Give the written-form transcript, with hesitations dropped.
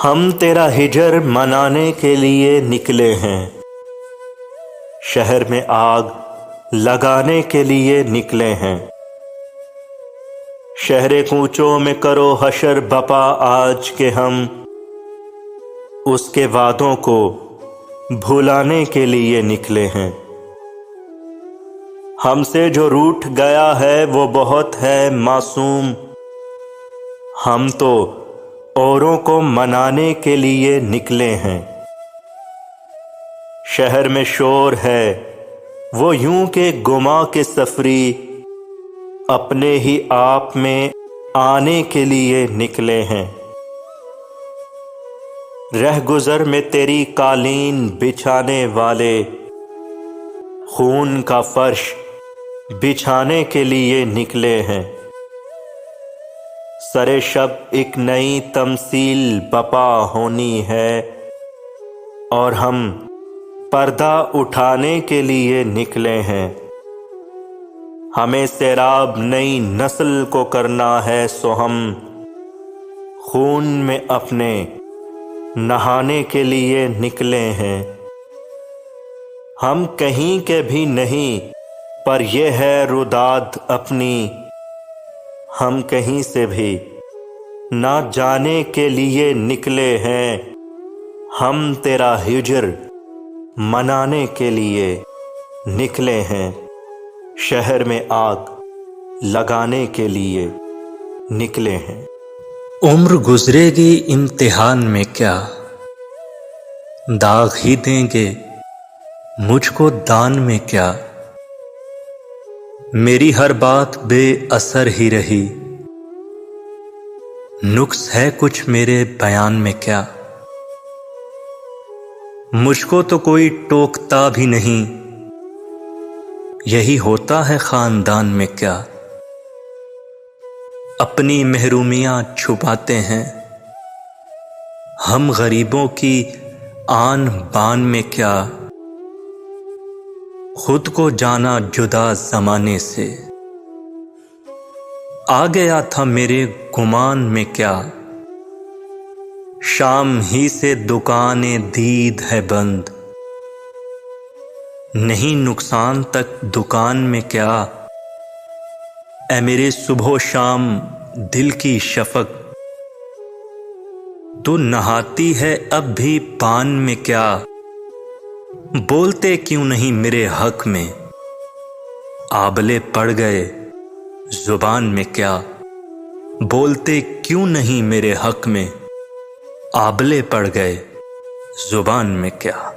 ہم تیرا ہجر منانے کے لیے نکلے ہیں، شہر میں آگ لگانے کے لیے نکلے ہیں۔ شہر کوچوں میں کرو حشر بپا آج کے ہم اس کے وعدوں کو بھلانے کے لیے نکلے ہیں۔ ہم سے جو روٹھ گیا ہے وہ بہت ہے معصوم، ہم تو اوروں کو منانے کے لیے نکلے ہیں۔ شہر میں شور ہے وہ یوں کہ گما کے سفری اپنے ہی آپ میں آنے کے لیے نکلے ہیں۔ رہ گزر میں تیری قالین بچھانے والے خون کا فرش بچھانے کے لیے نکلے ہیں۔ سرے شب ایک نئی تمثیل بپا ہونی ہے اور ہم پردہ اٹھانے کے لیے نکلے ہیں۔ ہمیں سیراب نئی نسل کو کرنا ہے سو ہم خون میں اپنے نہانے کے لیے نکلے ہیں۔ ہم کہیں کے بھی نہیں پر یہ ہے روداد اپنی، ہم کہیں سے بھی نہ جانے کے لیے نکلے ہیں۔ ہم تیرا ہجر منانے کے لیے نکلے ہیں، شہر میں آگ لگانے کے لیے نکلے ہیں۔ عمر گزرے گی امتحان میں کیا، داغ ہی دیں گے مجھ کو دان میں کیا۔ میری ہر بات بے اثر ہی رہی، نقص ہے کچھ میرے بیان میں کیا۔ مجھ کو تو کوئی ٹوکتا بھی نہیں، یہی ہوتا ہے خاندان میں کیا۔ اپنی محرومیاں چھپاتے ہیں ہم غریبوں کی آن بان میں کیا۔ خود کو جانا جدا زمانے سے، آ گیا تھا میرے گمان میں کیا۔ شام ہی سے دکانیں دید ہے بند، نہیں نقصان تک دکان میں کیا۔ اے میرے صبح و شام دل کی شفق، تو نہاتی ہے اب بھی پان میں کیا۔ بولتے کیوں نہیں میرے حق میں، آبلے پڑ گئے زبان میں کیا۔ بولتے کیوں نہیں میرے حق میں، آبلے پڑ گئے زبان میں کیا۔